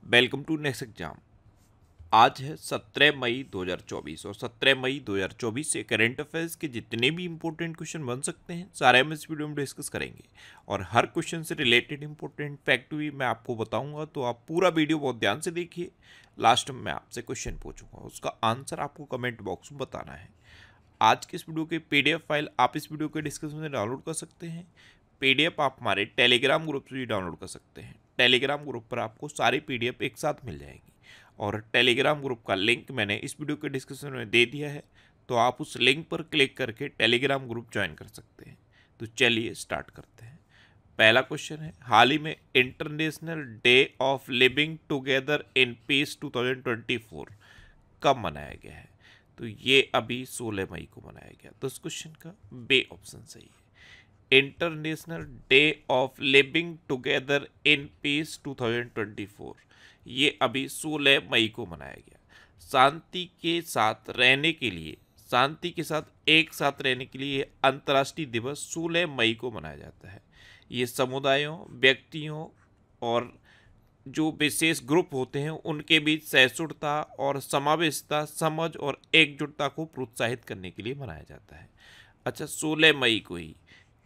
Welcome to next exam. आज है 17 मई 2024 और 17 मई 2024 से करंट अफेयर्स के जितने भी इंपॉर्टेंट क्वेश्चन बन सकते हैं सारे हम इस वीडियो में डिस्कस करेंगे। और हर क्वेश्चन से रिलेटेड इंपॉर्टेंट फैक्ट भी मैं आपको बताऊंगा, तो आप पूरा वीडियो बहुत ध्यान से देखिए। लास्ट में मैं आपसे क्वेश्चन पूछूंगा, उसका आंसर आपको कमेंट बॉक्स में बताना है। आज की इस वीडियो की पीडीएफ फाइल आप इस वीडियो के डिस्क्रिप्शन में डाउनलोड कर सकते हैं। पीडीएफ आप हमारे टेलीग्राम ग्रुप से भी डाउनलोड कर सकते हैं। टेलीग्राम ग्रुप पर आपको सारी पीडीएफ एक साथ मिल जाएगी और टेलीग्राम ग्रुप का लिंक मैंने इस वीडियो के डिस्क्रिप्शन में दे दिया है, तो आप उस लिंक पर क्लिक करके टेलीग्राम ग्रुप ज्वाइन कर सकते हैं। तो चलिए स्टार्ट करते हैं। पहला क्वेश्चन है, हाल ही में international day of living together in peace 2024 कब मनाया गया है? तो ये अभी 16 मई को मनाया गया। तो इस क्वेश्चन का बे ऑप्शन सही है। International day of living together in peace 2024 ये अभी 16 मई को मनाया गया। शांति के साथ रहने के लिए, शांति के साथ एक साथ रहने के लिए अंतर्राष्ट्रीय दिवस 16 मई को मनाया जाता है। ये समुदायों, व्यक्तियों और जो विशेष ग्रुप होते हैं उनके बीच सहिष्णुता और समावेशिता, समझ और एकजुटता को प्रोत्साहित करने के लिए मनाया जाता है। अच्छा, 16 मई को ही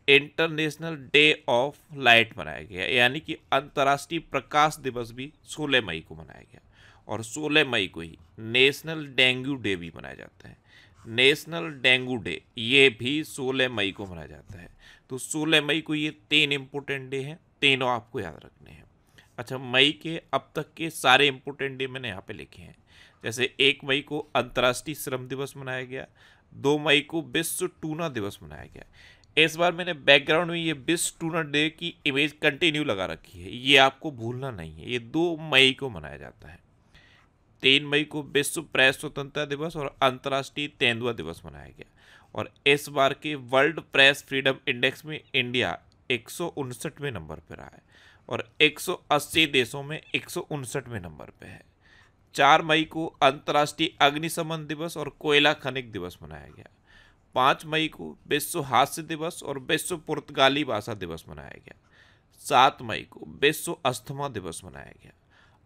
इंटरनेशनल डे ऑफ लाइट मनाया गया, यानी कि अंतर्राष्ट्रीय प्रकाश दिवस भी 16 मई को मनाया गया। और 16 मई को ही नेशनल डेंगू डे भी मनाया जाता है। नेशनल डेंगू डे ये भी 16 मई को मनाया जाता है। तो 16 मई को ये 3 इम्पोर्टेंट डे हैं, तीनों आपको याद रखने हैं। अच्छा, मई के अब तक के सारे इम्पोर्टेंट डे मैंने यहाँ पे लिखे हैं। जैसे 1 मई को अंतर्राष्ट्रीय श्रम दिवस मनाया गया, 2 मई को विश्व टूना दिवस मनाया गया। इस बार मैंने बैकग्राउंड में ये विश्व टूना डे की इमेज कंटिन्यू लगा रखी है, ये आपको भूलना नहीं है। ये 2 मई को मनाया जाता है। 3 मई को विश्व प्रेस स्वतंत्रता दिवस और अंतर्राष्ट्रीय तेंदुआ दिवस मनाया गया। और इस बार के वर्ल्ड प्रेस फ्रीडम इंडेक्स में इंडिया 159वें नंबर पर रहा है और 180 देशों में 159वें नंबर पे है। 4 मई को अंतर्राष्ट्रीय अग्निशमन दिवस और कोयला खनिक दिवस मनाया गया। 5 मई को विश्व हास्य दिवस और विश्व पुर्तगाली भाषा दिवस मनाया गया। 7 मई को विश्व अस्थमा दिवस मनाया गया।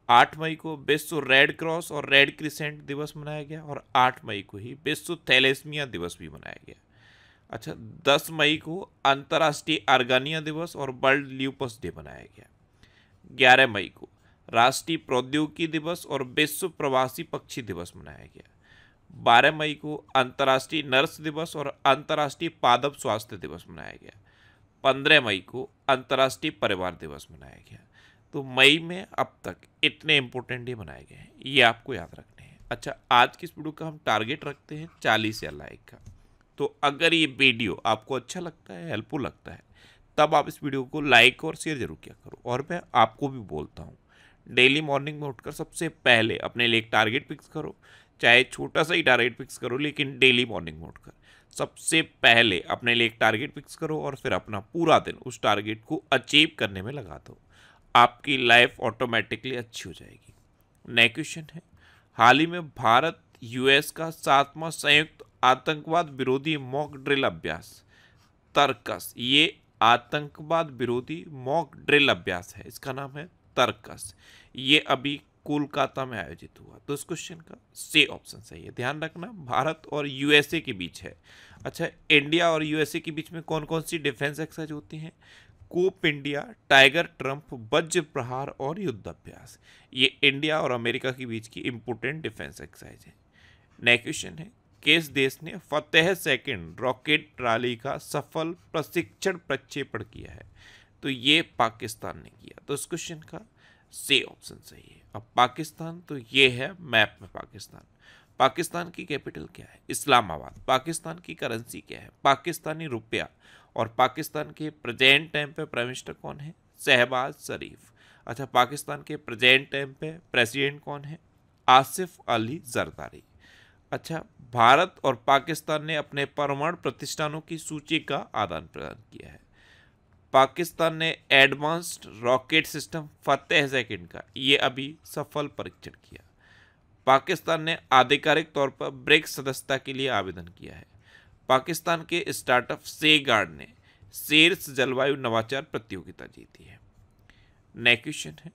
8 मई को विश्व रेड क्रॉस और रेड क्रिसेंट दिवस मनाया गया और 8 मई को ही विश्व थैलेसीमिया दिवस भी मनाया गया। अच्छा, 10 मई को अंतर्राष्ट्रीय अर्गानिया दिवस और वर्ल्ड ल्यूपस डे मनाया गया। 11 मई को राष्ट्रीय प्रौद्योगिकी दिवस और विश्व प्रवासी पक्षी दिवस मनाया गया। 12 मई को अंतर्राष्ट्रीय नर्स दिवस और अंतर्राष्ट्रीय पादप स्वास्थ्य दिवस मनाया गया। 15 मई को अंतर्राष्ट्रीय परिवार दिवस मनाया गया। तो मई में अब तक इतने इंपॉर्टेंट डे मनाए गए हैं, ये आपको याद रखने हैं। अच्छा, आज की इस वीडियो का हम टारगेट रखते हैं 40 या लाइक का। तो अगर ये वीडियो आपको अच्छा लगता है, हेल्पफुल लगता है, तब आप इस वीडियो को लाइक और शेयर जरूर किया करो। और मैं आपको भी बोलता हूँ, डेली मॉर्निंग में उठकर सबसे पहले अपने लिए एक टारगेट फिक्स करो। चाहे छोटा सा ही टारगेट फिक्स करो, लेकिन डेली मॉर्निंग में उठकर सबसे पहले अपने लिए एक टारगेट फिक्स करो और फिर अपना पूरा दिन उस टारगेट को अचीव करने में लगा दो। आपकी लाइफ ऑटोमेटिकली अच्छी हो जाएगी। नेक्स्ट क्वेश्चन है, हाल ही में भारत यूएस का 7वां संयुक्त आतंकवाद विरोधी मॉक ड्रिल अभ्यास तर्कस, ये आतंकवाद विरोधी मॉक ड्रिल अभ्यास है, इसका नाम है तर्कस। ये अभी कोलकाता में आयोजित हुआ। तो इस क्वेश्चन का सी ऑप्शन सही है। ध्यान रखना, भारत और यूएसए के बीच है। अच्छा, इंडिया और यूएसए के बीच में कौन कौन सी डिफेंस एक्सरसाइज होती हैं? कोप इंडिया, टाइगर ट्रंप, वज्र प्रहार और युद्ध अभ्यास। ये इंडिया और अमेरिका के बीच की इंपोर्टेंट डिफेंस एक्सरसाइज है। नेक्स्ट क्वेश्चन है, किस देश ने फतेह सेकंड रॉकेट ट्राली का सफल प्रशिक्षण प्रक्षेपण किया है? तो ये पाकिस्तान ने किया। तो इस क्वेश्चन का सी ऑप्शन सही है। अब पाकिस्तान, तो ये है मैप में पाकिस्तान। पाकिस्तान की कैपिटल क्या है? इस्लामाबाद। पाकिस्तान की करेंसी क्या है? पाकिस्तानी रुपया। और पाकिस्तान के प्रेजेंट टाइम पे प्राइम मिनिस्टर कौन है? शहबाज शरीफ। अच्छा, पाकिस्तान के प्रेजेंट टाइम पे प्रेसिडेंट कौन है? आसिफ अली जरदारी। अच्छा, भारत और पाकिस्तान ने अपने परमाणु प्रतिष्ठानों की सूची का आदान प्रदान किया है। पाकिस्तान ने एडवांस्ड रॉकेट सिस्टम फतेह सेकंड का ये अभी सफल परीक्षण किया। पाकिस्तान ने आधिकारिक तौर पर ब्रिक्स सदस्यता के लिए आवेदन किया है। पाकिस्तान के स्टार्टअप सेगार्ड ने शीर्ष जलवायु नवाचार प्रतियोगिता जीती है। नेक्स्ट क्वेश्चन है,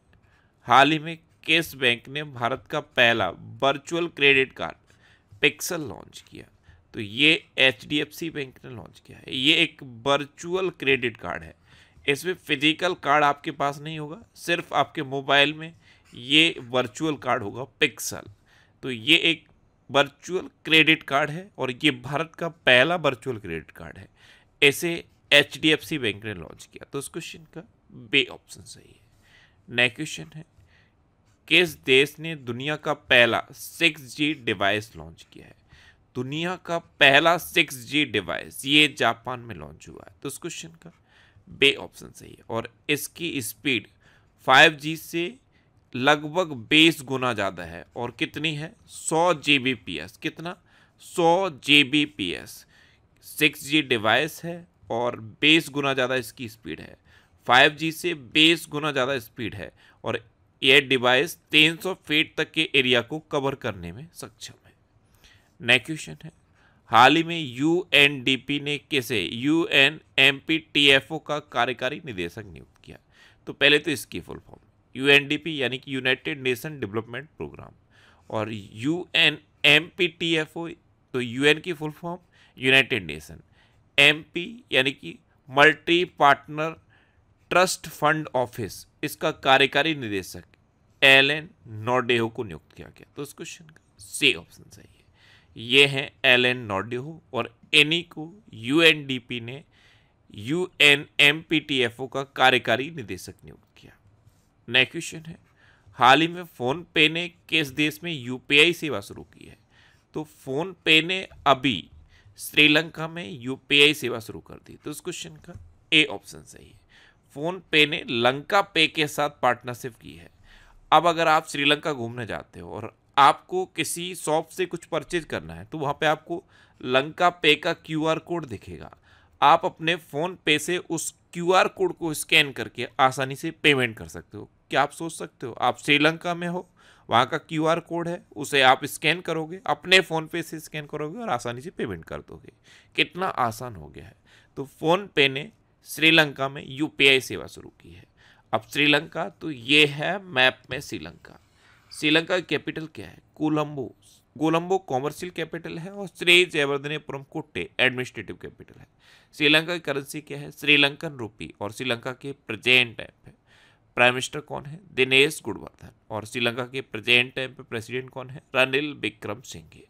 हाल ही में किस बैंक ने भारत का पहला virtual credit card pixel launch किया? तो ये HDFC बैंक ने लॉन्च किया है। ये एक वर्चुअल क्रेडिट कार्ड है। इसमें फिजिकल कार्ड आपके पास नहीं होगा, सिर्फ आपके मोबाइल में ये वर्चुअल कार्ड होगा पिक्सल। तो ये एक वर्चुअल क्रेडिट कार्ड है और ये भारत का पहला वर्चुअल क्रेडिट कार्ड है। इसे HDFC बैंक ने लॉन्च किया। तो इस क्वेश्चन का बे ऑप्शन सही है। नेक्स्ट क्वेश्चन है, किस देश ने दुनिया का पहला 6G डिवाइस लॉन्च किया है? दुनिया का पहला 6G डिवाइस ये जापान में लॉन्च हुआ है। तो इस क्वेश्चन का बे ऑप्शन सही है और इसकी स्पीड 5G से लगभग 20 गुना ज़्यादा है। और कितनी है? 100 Gbps। कितना? 100 Gbps 6G डिवाइस है और 20 गुना ज़्यादा इसकी स्पीड है। 5G से 20 गुना ज़्यादा स्पीड है और यह डिवाइस 300 फीट तक के एरिया को कवर करने में सक्षम है। नेक्स्ट क्वेश्चन है, हाल ही में UNDP ने किसे UNMPTFO का कार्यकारी निदेशक नियुक्त किया? तो पहले तो इसकी फुल फॉर्म UNDP यानी कि यूनाइटेड नेशन डेवलपमेंट प्रोग्राम, और UNMPTFO तो UN की full form United nation, MP यानी कि multi partner trust fund office, इसका कार्यकारी निदेशक एलन नॉर्डेहो को नियुक्त किया गया। तो इस क्वेश्चन का सी ऑप्शन सही है। ये हैं एलन नॉर्डेहो और इन्हीं को UNDP ने UNMPTFO का कार्यकारी निदेशक नियुक्त किया। नेक्स्ट क्वेश्चन है, हाल ही में फोन पे ने किस देश में UPI सेवा शुरू की है? तो फोन पे ने अभी श्रीलंका में UPI सेवा शुरू कर दी। तो इस क्वेश्चन का ए ऑप्शन सही है। फोन पे ने लंका पे के साथ पार्टनरशिप की है। अब अगर आप श्रीलंका घूमने जाते हो और आपको किसी शॉप से कुछ परचेज करना है तो वहाँ पे आपको लंका पे का QR कोड दिखेगा। आप अपने फ़ोन पे से उस QR कोड को स्कैन करके आसानी से पेमेंट कर सकते हो। क्या आप सोच सकते हो, आप श्रीलंका में हो, वहाँ का QR कोड है, उसे आप स्कैन करोगे, अपने फ़ोन पे से स्कैन करोगे और आसानी से पेमेंट कर दोगे। कितना आसान हो गया है। तो फ़ोन पे ने श्रीलंका में UPI सेवा शुरू की है। अब श्रीलंका तो ये है मैप में श्रीलंका। श्रीलंका की कैपिटल क्या है? कोलंबो। कोलंबो कॉमर्शियल कैपिटल है और श्री जयवर्धनेपुरम कोट्टे एडमिनिस्ट्रेटिव कैपिटल है। श्रीलंका की करेंसी क्या है? श्रीलंकन रुपी। और श्रीलंका के प्रेजेंट टाइम पे प्राइम मिनिस्टर कौन है? दिनेश गुणवर्धन। और श्रीलंका के प्रेजेंट टाइम पे प्रेसिडेंट कौन है? रनिल विक्रमसिंघे।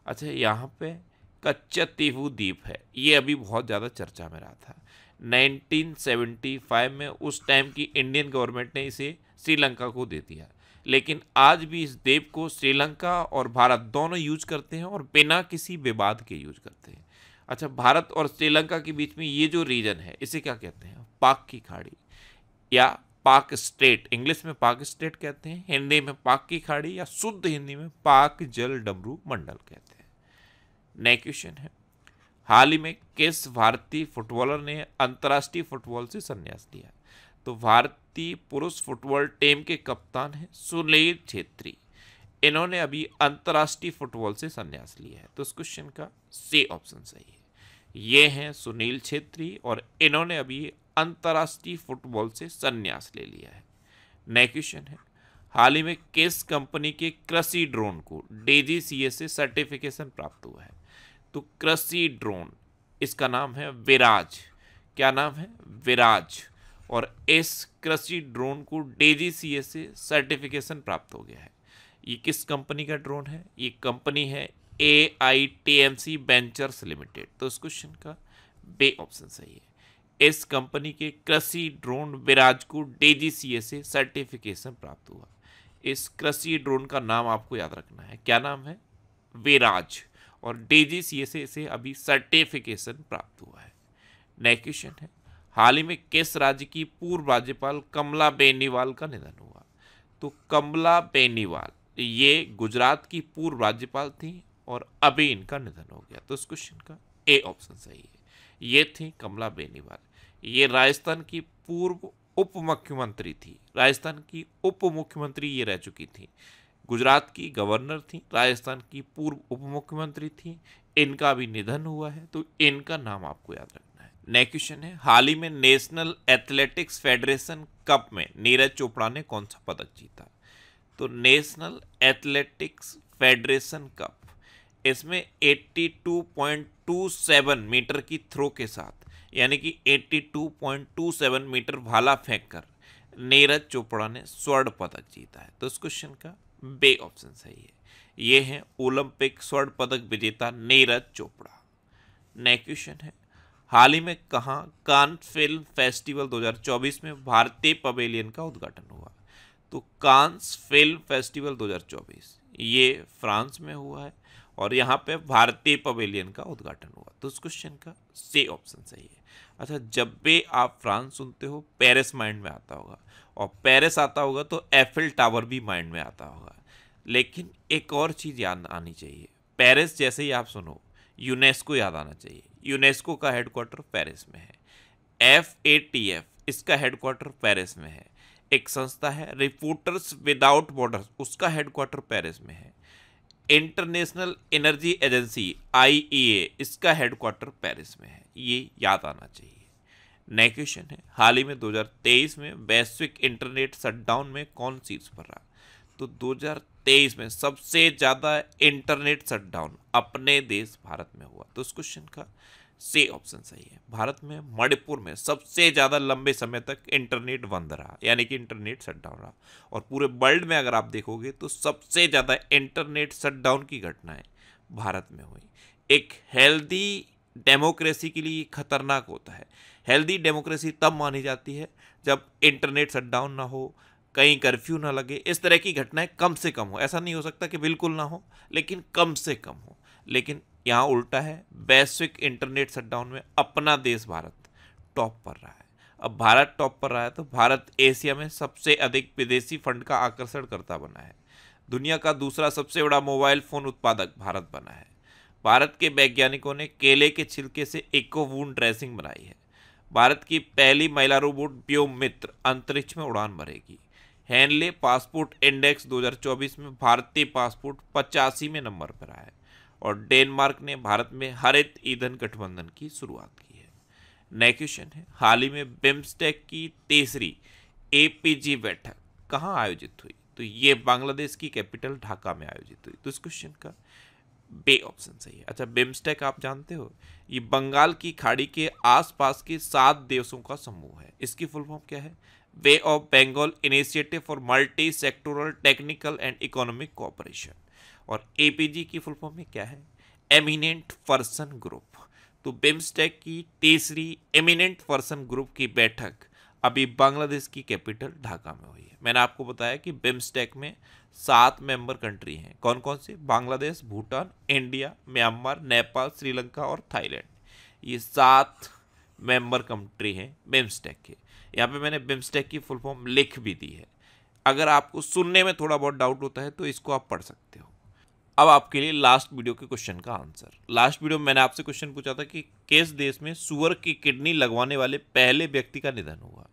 अच्छा, यहाँ पे कच्चतीहू द्वीप है, ये अभी बहुत ज़्यादा चर्चा में रहा था। 1975 में उस टाइम की इंडियन गवर्नमेंट ने इसे श्रीलंका को दे दिया, लेकिन आज भी इस द्वीप को श्रीलंका और भारत दोनों यूज करते हैं और बिना किसी विवाद के यूज करते हैं। अच्छा, भारत और श्रीलंका के बीच में ये जो रीजन है इसे क्या कहते हैं? पाक की खाड़ी या पाक स्टेट। इंग्लिश में पाक स्टेट कहते हैं, हिंदी में पाक की खाड़ी या शुद्ध हिंदी में पाक जल डमरू मंडल कहते हैं। नेक्स्ट क्वेश्चन है, हाल ही में किस भारतीय फुटबॉलर ने अंतर्राष्ट्रीय फुटबॉल से संन्यास लिया? तो भारतीय पुरुष फुटबॉल टीम के कप्तान हैं सुनील छेत्री। इन्होंने अभी अंतर्राष्ट्रीय फुटबॉल से संन्यास लिया है। तो इस क्वेश्चन का सी ऑप्शन सही है। ये हैं सुनील छेत्री और इन्होंने अभी अंतर्राष्ट्रीय फुटबॉल से संन्यास ले लिया है। नेक्स्ट क्वेश्चन है, हाल ही में किस कंपनी के कृषि ड्रोन को DGCA से सर्टिफिकेशन प्राप्त हुआ है? तो कृषि ड्रोन, इसका नाम है विराज। क्या नाम है? विराज। और इस कृषि ड्रोन को DGCA से सर्टिफिकेशन प्राप्त हो गया है। ये किस कंपनी का ड्रोन है? ये कंपनी है AITMC वेंचर्स लिमिटेड। तो इस क्वेश्चन का बे ऑप्शन सही है। इस कंपनी के कृषि ड्रोन विराज को DGCA से सर्टिफिकेशन प्राप्त हुआ। इस कृषि ड्रोन का नाम आपको याद रखना है। क्या नाम है? विराज। और DGCA से इसे अभी सर्टिफिकेशन प्राप्त हुआ है। नेक्स्ट क्वेश्चन है, हाल ही में किस राज्य की पूर्व राज्यपाल कमला बेनीवाल का निधन हुआ? तो कमला बेनीवाल ये गुजरात की पूर्व राज्यपाल थी और अभी इनका निधन हो गया। तो इस क्वेश्चन का ए ऑप्शन सही है। ये थी कमला बेनीवाल। ये राजस्थान की पूर्व उप मुख्यमंत्री थी। राजस्थान की उप मुख्यमंत्री ये रह चुकी थी। गुजरात की गवर्नर थी, राजस्थान की पूर्व उप मुख्यमंत्री थी। इनका भी निधन हुआ है, तो इनका नाम आपको याद रखना है। नेक्स्ट क्वेश्चन है, हाल ही में नेशनल एथलेटिक्स फेडरेशन कप में नीरज चोपड़ा ने कौन सा पदक जीता? तो नेशनल एथलेटिक्स फेडरेशन कप, इसमें 82.27 मीटर की थ्रो के साथ, यानी कि 82.27 मीटर भाला फेंककर नीरज चोपड़ा ने स्वर्ण पदक जीता है। तो इस क्वेश्चन का बे ऑप्शन सही है। ये है ओलंपिक स्वर्ण पदक विजेता नीरज चोपड़ा। नेक्स्ट क्वेश्चन है, हाल ही में कहाँ कान फिल्म फेस्टिवल 2024 में भारतीय पवेलियन का उद्घाटन हुआ? तो कांस फिल्म फेस्टिवल 2024 ये फ्रांस में हुआ है और यहाँ पे भारतीय पवेलियन का उद्घाटन हुआ। तो इस क्वेश्चन का सी ऑप्शन सही है। अच्छा, जब भी आप फ्रांस सुनते हो पेरिस माइंड में आता होगा, और पेरिस आता होगा तो एफिल टावर भी माइंड में आता होगा। लेकिन एक और चीज़ याद आनी चाहिए, पेरिस जैसे ही आप सुनो यूनेस्को याद आना चाहिए। यूनेस्को का हेडक्वार्टर पेरिस में है। FATF इसका हेडक्वार्टर पेरिस में है। एक संस्था है रिपोर्टर्स विदाउट बॉर्डर्स, उसका हेडक्वार्टर पेरिस में है। इंटरनेशनल एनर्जी एजेंसी IEA इसका हेडक्वार्टर पेरिस में है। ये याद आना चाहिए। नेक्स्ट क्वेश्चन है, हाल ही में 2023 में वैश्विक इंटरनेट शटडाउन में कौन शीर्ष पर रहा? तो 2023 में सबसे ज़्यादा इंटरनेट शटडाउन अपने देश भारत में हुआ। तो इस क्वेश्चन का सी ऑप्शन सही है। भारत में मणिपुर में सबसे ज़्यादा लंबे समय तक इंटरनेट बंद रहा, यानी कि इंटरनेट शटडाउन रहा। और पूरे वर्ल्ड में अगर आप देखोगे तो सबसे ज़्यादा इंटरनेट शटडाउन की घटनाएं भारत में हुई। एक हेल्दी डेमोक्रेसी के लिए खतरनाक होता है। हेल्दी डेमोक्रेसी तब मानी जाती है जब इंटरनेट शटडाउन ना हो, कहीं कर्फ्यू ना लगे, इस तरह की घटनाएं कम से कम हो। ऐसा नहीं हो सकता कि बिल्कुल ना हो, लेकिन कम से कम हो। लेकिन यहाँ उल्टा है, वैश्विक इंटरनेट शटडाउन में अपना देश भारत टॉप पर रहा है। अब भारत टॉप पर रहा है तो भारत एशिया में सबसे अधिक विदेशी फंड का आकर्षण करता बना है। दुनिया का दूसरा सबसे बड़ा मोबाइल फोन उत्पादक भारत बना है। भारत के वैज्ञानिकों ने केले के छिलके से इको वूंड ड्रेसिंग बनाई है। भारत की पहली महिला रोबोट व्योम मित्र अंतरिक्ष में उड़ान भरेगी। हैनले पासपोर्ट इंडेक्स 2024 में भारतीय पासपोर्ट 85 में नंबर पर आया है। और डेनमार्क ने भारत में हरित ईंधन गठबंधन की शुरुआत की है। नेक्स्ट क्वेश्चन है, हाल ही में बिम्स्टेक की तीसरी APG बैठक कहाँ आयोजित हुई? तो ये बांग्लादेश की कैपिटल ढाका में आयोजित हुई। तो इस क्वेश्चन का बे ऑप्शन सही है। अच्छा, बिम्स्टेक आप जानते हो, ये बंगाल की खाड़ी के आसपास के 7 देशों का समूह है। इसकी फुल फॉर्म क्या है? Bay of Bengal initiative for multi sectoral technical and economic cooperation. और APG की फुल फॉर्म में क्या है? Eminent person group. तो बिम्स्टेक की तीसरी एमिनेंट पर्सन ग्रुप की बैठक अभी बांग्लादेश की कैपिटल ढाका में हुई है। मैंने आपको बताया कि बिम्स्टेक में 7 मेंबर कंट्री हैं। कौन कौन से? बांग्लादेश, भूटान, इंडिया, म्यांमार, नेपाल, श्रीलंका और थाईलैंड। ये 7 मेंबर कंट्री हैं बिम्स्टेक के। यहाँ पे मैंने बिम्स्टेक की फुल फॉर्म लिख भी दी है। अगर आपको सुनने में थोड़ा बहुत डाउट होता है तो इसको आप पढ़ सकते हो। अब आपके लिए लास्ट वीडियो के क्वेश्चन का आंसर। लास्ट वीडियो में मैंने आपसे क्वेश्चन पूछा था कि किस देश में सुअर की किडनी लगवाने वाले पहले व्यक्ति का निधन हुआ?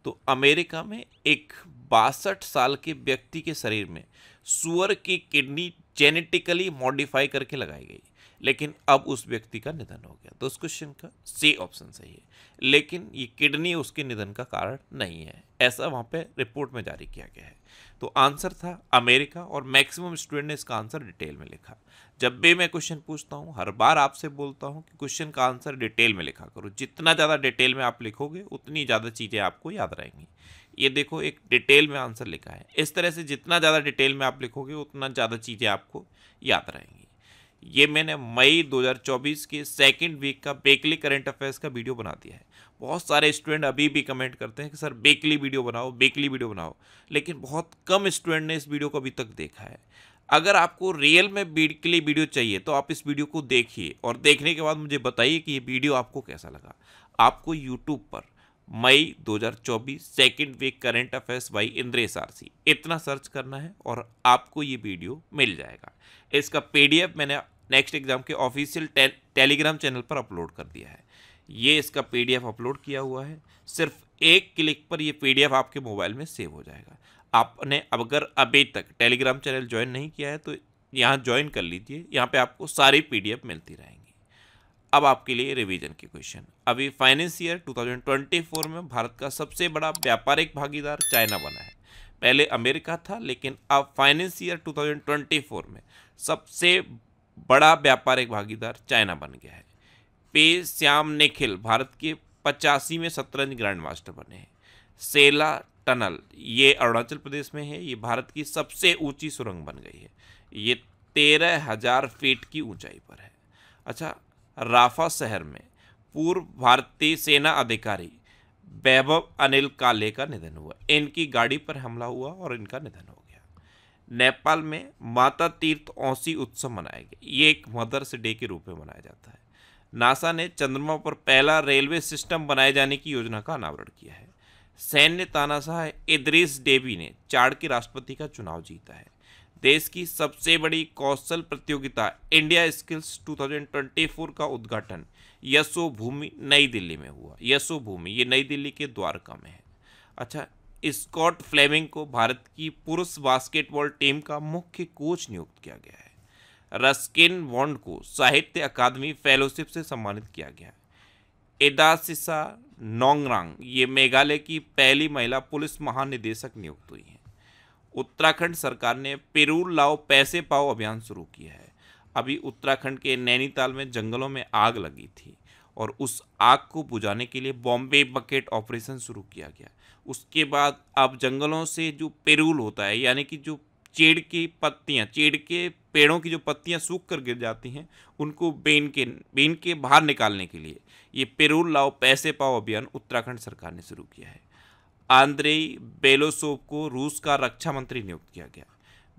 तो अमेरिका में एक 62 साल के व्यक्ति के शरीर में सुअर की किडनी जेनेटिकली मॉडिफाई करके लगाई गई, लेकिन अब उस व्यक्ति का निधन हो गया। तो उस क्वेश्चन का सी ऑप्शन सही है। लेकिन ये किडनी उसके निधन का कारण नहीं है, ऐसा वहाँ पे रिपोर्ट में जारी किया गया है। तो आंसर था अमेरिका, और मैक्सिमम स्टूडेंट ने इसका आंसर डिटेल में लिखा। जब भी मैं क्वेश्चन पूछता हूँ हर बार आपसे बोलता हूँ कि क्वेश्चन का आंसर डिटेल में लिखा करो। जितना ज़्यादा डिटेल में आप लिखोगे उतनी ज़्यादा चीज़ें आपको याद रहेंगी। ये देखो, एक डिटेल में आंसर लिखा है। इस तरह से जितना ज़्यादा डिटेल में आप लिखोगे उतना ज़्यादा चीज़ें आपको याद रहेंगी। ये मैंने मई 2024 के सेकंड वीक का बेकली करंट अफेयर्स का वीडियो बना दिया है। बहुत सारे स्टूडेंट अभी भी कमेंट करते हैं कि सर बेकली वीडियो बनाओ, बेकली वीडियो बनाओ, लेकिन बहुत कम स्टूडेंट ने इस वीडियो को अभी तक देखा है। अगर आपको रियल में बेकली वीडियो चाहिए तो आप इस वीडियो को देखिए, और देखने के बाद मुझे बताइए कि ये वीडियो आपको कैसा लगा। आपको यूट्यूब पर May 2024 second week current affairs by Indresh RC इतना सर्च करना है और आपको ये वीडियो मिल जाएगा। इसका PDF मैंने नेक्स्ट एग्जाम के ऑफिशियल टेलीग्राम चैनल पर अपलोड कर दिया है। ये इसका PDF अपलोड किया हुआ है। सिर्फ एक क्लिक पर ये PDF आपके मोबाइल में सेव हो जाएगा। आपने अगर अभी तक टेलीग्राम चैनल ज्वाइन नहीं किया है तो यहाँ ज्वाइन कर लीजिए। यहाँ पे आपको सारी PDF मिलती रहेंगी। अब आपके लिए रिवीजन के क्वेश्चन। अभी फाइनेंस ईयर 2024 में भारत का सबसे बड़ा व्यापारिक भागीदार चाइना बना है। पहले अमेरिका था, लेकिन अब फाइनेंस ईयर 2024 में सबसे बड़ा व्यापारिक भागीदार चाइना बन गया है। पे श्याम निखिल भारत के 85 में शतरंज ग्रैंड मास्टर बने हैं। सेला टनल ये अरुणाचल प्रदेश में है, ये भारत की सबसे ऊंची सुरंग बन गई है, ये 13,000 फीट की ऊंचाई पर है। अच्छा, राफा शहर में पूर्व भारतीय सेना अधिकारी वैभव अनिल काले का निधन हुआ। इनकी गाड़ी पर हमला हुआ और इनका निधन हो गया। नेपाल में माता तीर्थ औसी उत्सव मनाया गया, ये एक मदर्स डे के रूप में मनाया जाता है। नासा ने चंद्रमा पर पहला रेलवे सिस्टम बनाए जाने की योजना का अनावरण किया है। सैन्य तानाशाह इदरीस डेबी ने चाड के राष्ट्रपति का चुनाव जीता है। देश की सबसे बड़ी कौशल प्रतियोगिता इंडिया स्किल्स 2024 का उद्घाटन यशोभूमि नई दिल्ली में हुआ। यशोभूमि ये नई दिल्ली के द्वारका में है। अच्छा, स्कॉट फ्लेमिंग को भारत की पुरुष बास्केटबॉल टीम का मुख्य कोच नियुक्त किया गया है। रस्किन बॉन्ड को साहित्य अकादमी फेलोशिप से सम्मानित किया गया है। एडासिसा नोंगरांग ये मेघालय की पहली महिला पुलिस महानिदेशक नियुक्त हुई हैं। उत्तराखंड सरकार ने पेरूल लाओ पैसे पाओ अभियान शुरू किया है। अभी उत्तराखंड के नैनीताल में जंगलों में आग लगी थी और उस आग को बुझाने के लिए बॉम्बे बकेट ऑपरेशन शुरू किया गया। उसके बाद अब जंगलों से जो पेरूल होता है, यानी कि जो चीड़ की पत्तियां, चीड़ के पेड़ों की जो पत्तियां सूख कर गिर जाती हैं, उनको बीन के बाहर निकालने के लिए ये पेरूल लाओ पैसे पाओ अभियान उत्तराखंड सरकार ने शुरू किया है। आंद्रेई बेलोसोव को रूस का रक्षा मंत्री नियुक्त किया गया।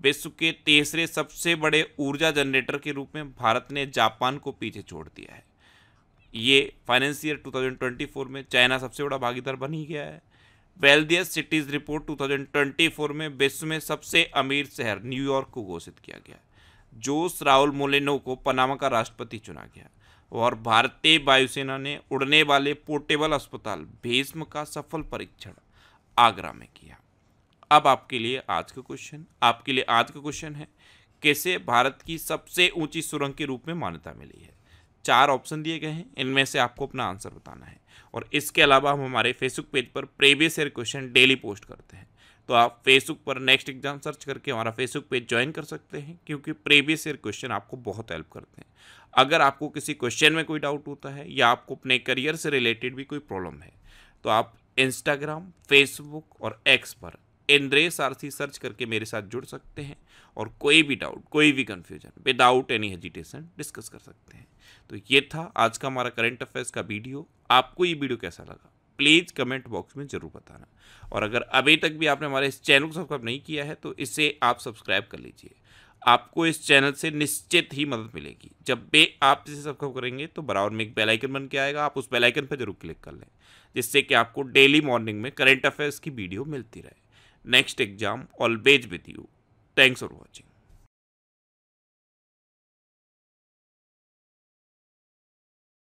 विश्व के तीसरे सबसे बड़े ऊर्जा जनरेटर के रूप में भारत ने जापान को पीछे छोड़ दिया है। ये फाइनेंस ईयर 2024 में चाइना सबसे बड़ा भागीदार बन ही गया है। वेल्दियस सिटीज रिपोर्ट 2024 में विश्व में सबसे अमीर शहर न्यूयॉर्क को घोषित किया गया। जोस राउल मोलेनो को पनामा का राष्ट्रपति चुना गया। और भारतीय वायुसेना ने उड़ने वाले पोर्टेबल अस्पताल भीष्म का सफल परीक्षण आगरा में किया। अब आपके लिए आज का क्वेश्चन है, कैसे भारत की सबसे ऊंची सुरंग के रूप में मान्यता मिली है। 4 ऑप्शन दिए गए हैं, इनमें से आपको अपना आंसर बताना है। और इसके अलावा हम हमारे फेसबुक पेज पर previous year question daily post करते हैं, तो आप फेसबुक पर नेक्स्ट एग्जाम सर्च करके हमारा फेसबुक पेज ज्वाइन कर सकते हैं, क्योंकि प्रीवियस ईयर क्वेश्चन आपको बहुत हेल्प करते हैं। अगर आपको किसी क्वेश्चन में कोई डाउट होता है या आपको अपने करियर से रिलेटेड भी कोई प्रॉब्लम है, तो आप इंस्टाग्राम, फेसबुक और एक्स पर इंद्रेश आरसी सर्च करके मेरे साथ जुड़ सकते हैं और कोई भी डाउट, कोई भी confusion without any hesitation discuss कर सकते हैं। तो ये था आज का हमारा करंट अफेयर्स का वीडियो। आपको ये वीडियो कैसा लगा प्लीज़ कमेंट बॉक्स में ज़रूर बताना। और अगर अभी तक भी आपने हमारे इस चैनल को सब्सक्राइब नहीं किया है तो इसे आप सब्सक्राइब कर लीजिए। आपको इस चैनल से निश्चित ही मदद मिलेगी। जब भी आप इसे सब्सक्राइब करेंगे तो बराबर में एक बेल आइकन बन के आएगा, आप उस बेल आइकन पर जरूर क्लिक कर लें, जिससे कि आपको डेली मॉर्निंग में करंट अफेयर्स की वीडियो मिलती रहे। Next exam always with you. Thanks for watching.